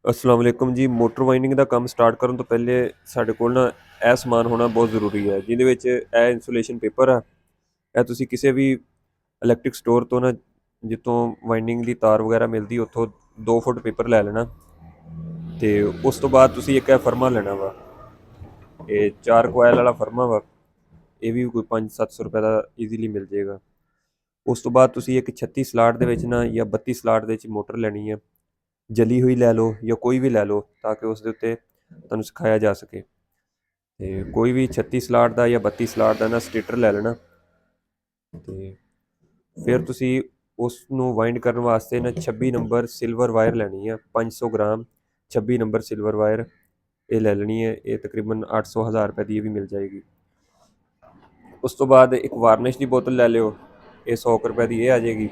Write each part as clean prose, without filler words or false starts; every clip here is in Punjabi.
ਅਸਲਾਮ ਵਾਲੇਕੁਮ ਜੀ। ਮੋਟਰ ਵਾਈਨਿੰਗ ਦਾ ਕੰਮ ਸਟਾਰਟ ਕਰਨ ਤੋਂ ਪਹਿਲੇ ਸਾਡੇ ਕੋਲ ਨਾ ਇਹ ਸਮਾਨ ਹੋਣਾ ਬਹੁਤ ਜ਼ਰੂਰੀ ਹੈ, ਜਿਹਦੇ ਵਿੱਚ ਇਹ ਇਨਸੂਲੇਸ਼ਨ ਪੇਪਰ ਆ। ਇਹ ਤੁਸੀਂ ਕਿਸੇ ਵੀ ਇਲੈਕਟ੍ਰਿਕ ਸਟੋਰ ਤੋਂ ਨਾ, ਜਿੱਥੋਂ ਵਾਈਨਿੰਗ ਦੀ ਤਾਰ ਵਗੈਰਾ ਮਿਲਦੀ, ਉੱਥੋਂ 2 ਫੁੱਟ ਪੇਪਰ ਲੈ ਲੈਣਾ। ਤੇ ਉਸ ਤੋਂ ਬਾਅਦ ਤੁਸੀਂ ਇੱਕ ਇਹ ਫਰਮਾ ਲੈਣਾ ਵਾ, ਇਹ 4 ਕੋਇਲ ਵਾਲਾ ਫਰਮਾ ਵਾ। ਇਹ ਵੀ ਕੋਈ 500-700 ਰੁਪਏ ਦਾ ਈਜ਼ੀਲੀ ਮਿਲ ਜਾਏਗਾ। ਉਸ ਤੋਂ ਬਾਅਦ ਤੁਸੀਂ ਇੱਕ 36 ਸਲਾਟ ਦੇ ਵਿੱਚ ਨਾ ਜਾਂ 32 ਸਲਾਟ ਦੇ ਵਿੱਚ ਮੋਟਰ ਲੈਣੀ ਹੈ। ਜਲੀ ਹੋਈ ਲੈ ਲਓ ਜਾਂ ਕੋਈ ਵੀ ਲੈ ਲਓ, ਤਾਂ ਕਿ ਉਸ ਦੇ ਉੱਤੇ ਤੁਹਾਨੂੰ ਸਿਖਾਇਆ ਜਾ ਸਕੇ। ਤੇ ਕੋਈ ਵੀ 36 ਸਲਾਟ ਦਾ ਜਾਂ 32 ਸਲਾਟ ਦਾ ਨਾ ਸਟੇਟਰ ਲੈ ਲੈਣਾ। ਤੇ ਫਿਰ ਤੁਸੀਂ ਉਸ ਨੂੰ ਵਾਈਂਡ ਕਰਨ ਵਾਸਤੇ ਨਾ 26 ਨੰਬਰ ਸਿਲਵਰ ਵਾਇਰ ਲੈਣੀ ਹੈ, 500 ਗ੍ਰਾਮ 26 ਨੰਬਰ ਸਿਲਵਰ ਵਾਇਰ ਇਹ ਲੈ ਲੈਣੀ ਹੈ। ਇਹ ਤਕਰੀਬਨ 800-1000 ਰੁਪਏ ਦੀ ਇਹ ਵੀ ਮਿਲ ਜਾਏਗੀ। ਉਸ ਤੋਂ ਬਾਅਦ ਇੱਕ ਵਾਰਨਿਸ਼ ਦੀ ਬੋਤਲ ਲੈ ਲਿਓ, ਇਹ 100 ਰੁਪਏ ਦੀ ਇਹ ਆ ਜਾਏਗੀ।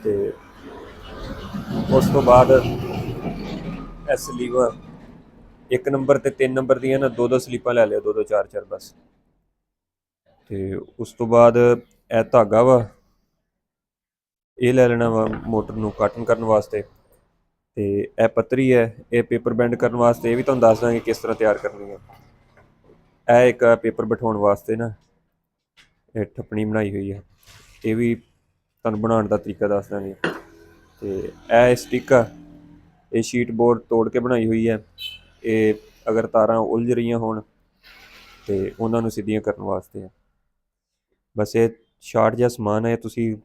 ਤੇ ਉਸ ਤੋਂ ਬਾਅਦ ਇਹ ਸਲੀਵਰ 1 ਨੰਬਰ ਤੇ 3 ਨੰਬਰ ਦੀਆਂ ਨਾ 2-2 ਸਲੀਪਾਂ ਲੈ ਲਿਓ, 2-2 4-4 ਬਸ। ਤੇ ਉਸ ਤੋਂ ਬਾਅਦ ਇਹ ਧਾਗਾ ਵਾ, ਇਹ ਲੈ ਲੈਣਾ ਵਾ ਮੋਟਰ ਨੂੰ ਕਾਟਨ ਕਰਨ ਵਾਸਤੇ। ਤੇ ਇਹ ਪੱਤਰੀ ਹੈ, ਇਹ ਪੇਪਰ ਬੈਂਡ ਕਰਨ ਵਾਸਤੇ। ਇਹ ਵੀ ਤੁਹਾਨੂੰ ਦੱਸ ਦਾਂਗੇ ਕਿਸ ਤਰ੍ਹਾਂ ਤਿਆਰ ਕਰਨੀ ਹੈ। ਇਹ ਇੱਕ ਪੇਪਰ ਬਿਠਾਉਣ ਵਾਸਤੇ ਨਾ ਇਹ ਠੱਪਣੀ ਬਣਾਈ ਹੋਈ ਹੈ, ਇਹ ਵੀ ਤੁਹਾਨੂੰ ਬਣਾਉਣ ਦਾ ਤਰੀਕਾ ਦੱਸ ਦਾਂਗੇ। ਤੇ ਇਹ ਸਟਿਕ ਆ, ਇਹ ਸ਼ੀਟ ਬੋਰਡ ਤੋੜ ਕੇ ਬਣਾਈ ਹੋਈ ਹੈ। ਇਹ ਅਗਰ ਤਾਰਾਂ ਉਲਝ ਰਹੀਆਂ ਹੋਣ ਤੇ ਉਹਨਾਂ ਨੂੰ ਸਿੱਧੀਆਂ ਕਰਨ ਵਾਸਤੇ ਹੈ। ਬਸ ਇਹ ਸ਼ਾਰਟ ਜਿਹਾ ਸਮਾਨ ਹੈ, ਤੁਸੀਂ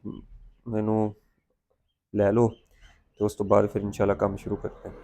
ਮੈਨੂੰ ਲੈ ਲਓ ਤੇ ਉਸ ਤੋਂ ਬਾਅਦ ਫਿਰ ਇਨਸ਼ਾਅੱਲਾ ਕੰਮ ਸ਼ੁਰੂ ਕਰਦੇ ਹਾਂ।